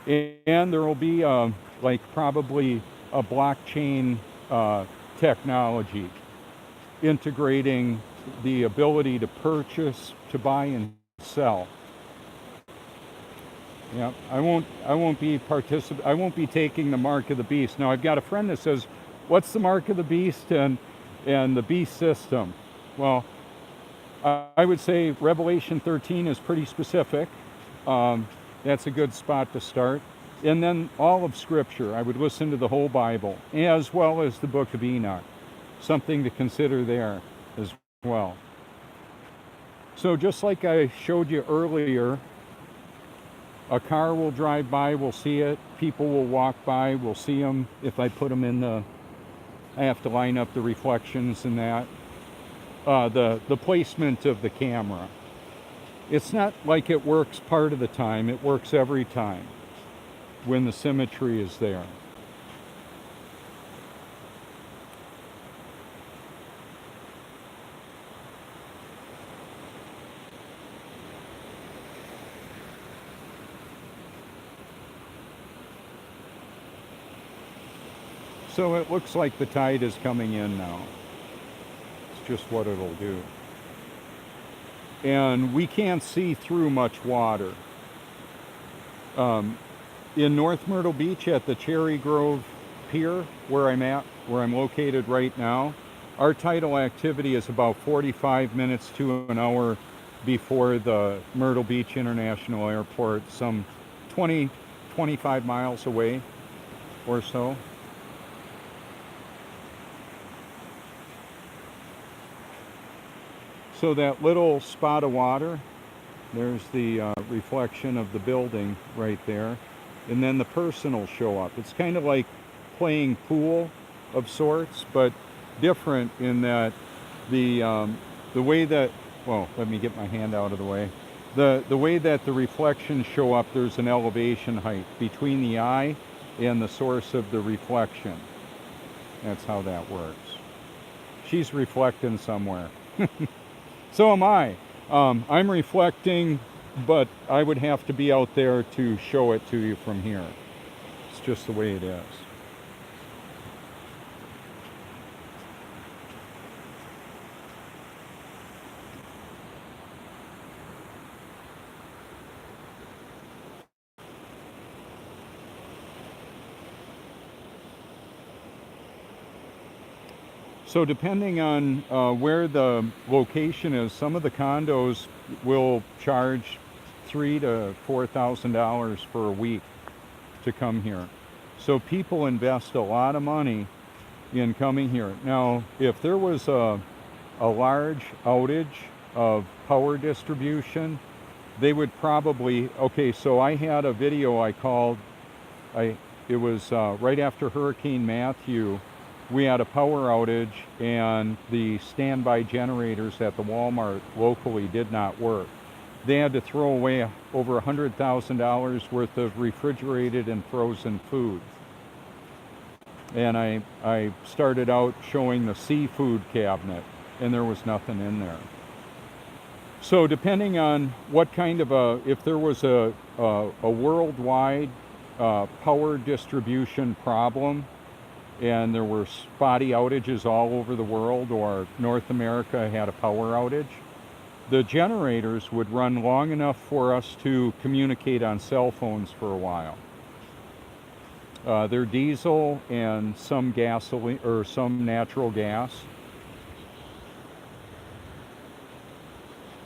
Speaker 1: And there will be like probably a blockchain technology integrating the ability to purchase, to buy and sell. Yeah, I won't be taking the mark of the beast. Now I've got a friend that says, what's the mark of the beast and the beast system? Well, I would say Revelation 13 is pretty specific. That's a good spot to start. And then all of Scripture. I would listen to the whole Bible, as well as the book of Enoch. Something to consider there as well. So just like I showed you earlier, a car will drive by, we'll see it. People will walk by, we'll see them. If I put them in I have to line up the reflections and that. The placement of the camera. It's not like it works part of the time, it works every time when the symmetry is there. So it looks like the tide is coming in now. It's just what it'll do. And we can't see through much water. In North Myrtle Beach at the Cherry Grove Pier, where I'm located right now, our tidal activity is about 45 minutes to an hour before the Myrtle Beach International Airport, some 25 miles away or so. So that little spot of water, there's the reflection of the building right there. And then the person will show up. It's kind of like playing pool of sorts, but different in that the way that, well, let me get my hand out of the way. The way that the reflections show up, there's an elevation height between the eye and the source of the reflection. That's how that works. She's reflecting somewhere. So am I. I'm reflecting, but I would have to be out there to show it to you from here. It's just the way it is. So depending on where the location is, some of the condos will charge $3,000 to $4,000 for a week to come here. So people invest a lot of money in coming here. Now, if there was a large outage of power distribution, they would probably, okay, so I had a video I called, it was right after Hurricane Matthew. We had a power outage and the standby generators at the Walmart locally did not work. They had to throw away over $100,000 worth of refrigerated and frozen food. And I started out showing the seafood cabinet and there was nothing in there. So depending on what kind of if there was a worldwide power distribution problem, and there were spotty outages all over the world, or North America had a power outage, the generators would run long enough for us to communicate on cell phones for a while. They're diesel and some gasoline or some natural gas.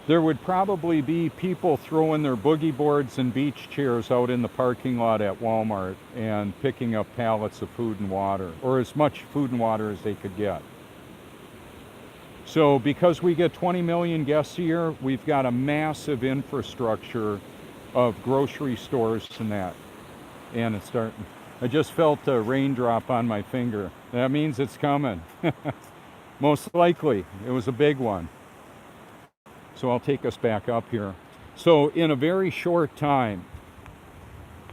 Speaker 1: There would probably be people throwing their boogie boards and beach chairs out in the parking lot at Walmart and picking up pallets of food and water, or as much food and water as they could get. So because we get 20 million guests a year, we've got a massive infrastructure of grocery stores and that. And it's starting. I just felt a raindrop on my finger. That means it's coming. Most likely. It was a big one. So I'll take us back up here. So in a very short time,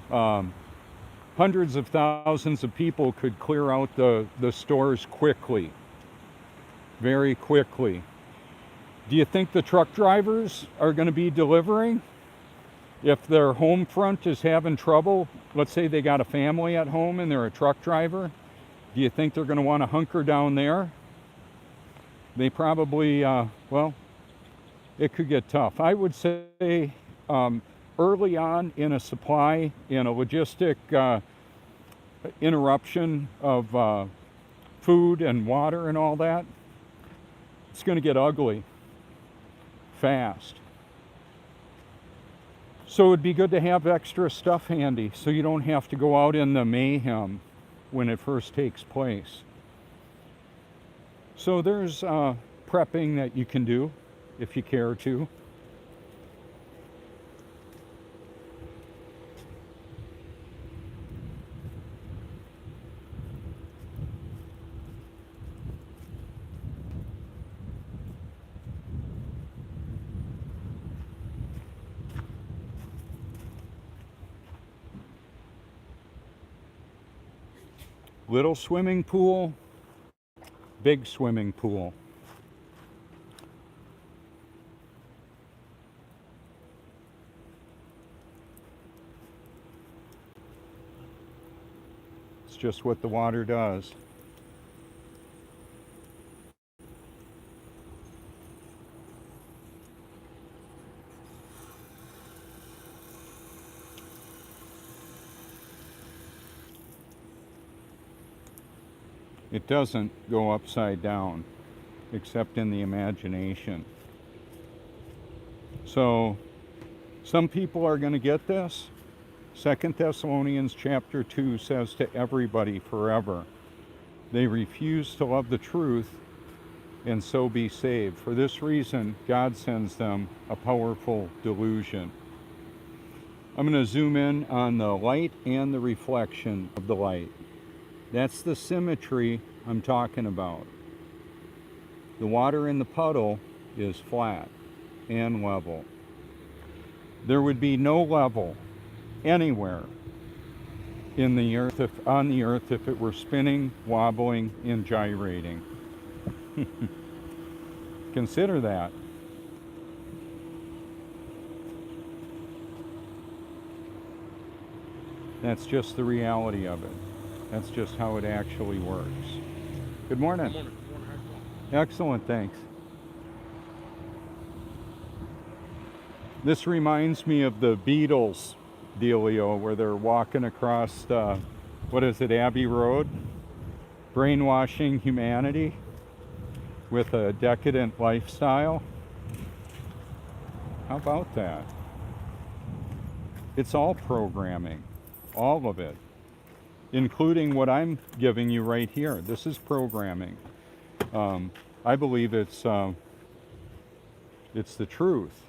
Speaker 1: hundreds of thousands of people could clear out the stores quickly, very quickly. Do you think the truck drivers are going to be delivering? If their home front is having trouble, let's say they got a family at home and they're a truck driver, do you think they're going to want to hunker down there? They probably, well, it could get tough. I would say early on in a supply, in a logistic interruption of food and water and all that, it's going to get ugly fast. So it'd be good to have extra stuff handy so you don't have to go out in the mayhem when it first takes place. So there's prepping that you can do if you care to. Little swimming pool, big swimming pool. It's just what the water does. It doesn't go upside down, except in the imagination. So, some people are going to get this. 2 Thessalonians chapter 2 says to everybody forever, they refuse to love the truth and so be saved. For this reason, God sends them a powerful delusion. I'm going to zoom in on the light and the reflection of the light. That's the symmetry I'm talking about. The water in the puddle is flat and level. There would be no level anywhere in the earth on the earth if it were spinning, wobbling, and gyrating. Consider that. That's just the reality of it. That's just how it actually works. Good morning.
Speaker 2: Good morning.
Speaker 1: Excellent, thanks. This reminds me of the Beatles dealio where they're walking across, what is it, Abbey Road? Brainwashing humanity with a decadent lifestyle. How about that? It's all programming, all of it, including what I'm giving you right here. This is programming. I believe it's the truth.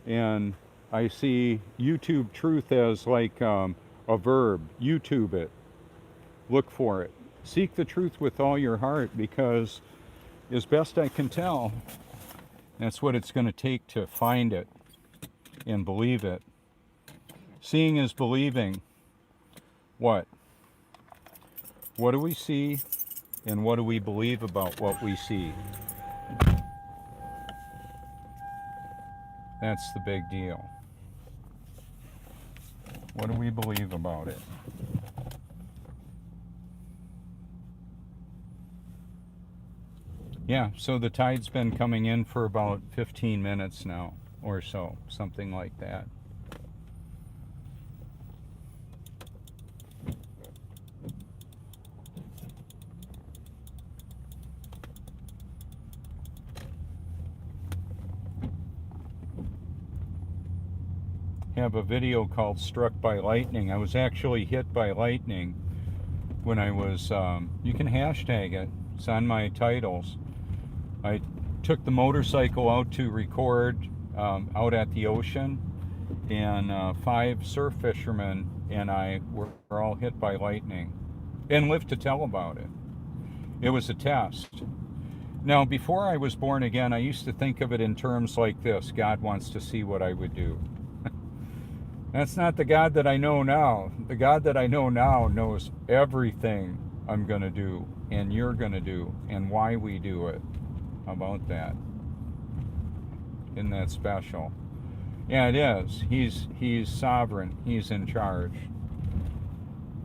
Speaker 1: And I see YouTube truth as like a verb. YouTube it. Look for it. Seek the truth with all your heart, because as best I can tell, that's what it's going to take to find it and believe it. Seeing is believing. What? What do we see, and what do we believe about what we see? That's the big deal. What do we believe about it? Yeah, so the tide's been coming in for about 15 minutes now, or so, something like that. Have a video called Struck by Lightning. I was actually hit by lightning when I was, you can hashtag it, it's on my titles. I took the motorcycle out to record out at the ocean, and 5 surf fishermen and I were all hit by lightning and lived to tell about it. It was a test. Now, before I was born again, I used to think of it in terms like this: God wants to see what I would do. That's not the God that I know now. The God that I know now knows everything I'm going to do and you're going to do and why we do it. How about that? Isn't that special? Yeah, it is. He's sovereign. He's in charge.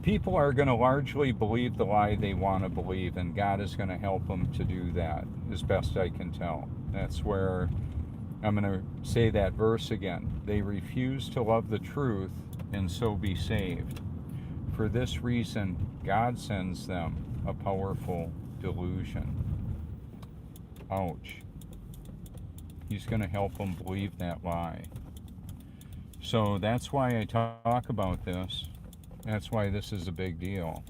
Speaker 1: People are going to largely believe the lie they want to believe, and God is going to help them to do that, as best I can tell. That's where I'm going to say that verse again. They refuse to love the truth and so be saved. For this reason, God sends them a powerful delusion. Ouch. He's going to help them believe that lie. So that's why I talk about this. That's why this is a big deal.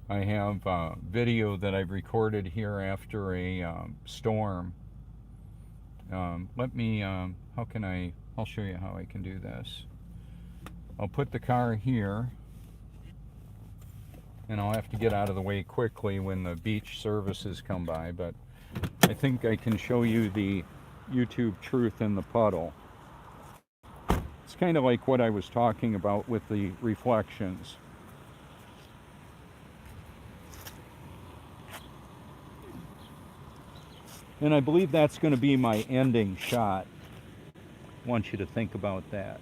Speaker 1: I have a video that I've recorded here after a storm. I'll show you how I can do this. I'll put the car here, and I'll have to get out of the way quickly when the beach services come by, but I think I can show you the YouTube truth in the puddle. It's kind of like what I was talking about with the reflections. And I believe that's going to be my ending shot. I want you to think about that.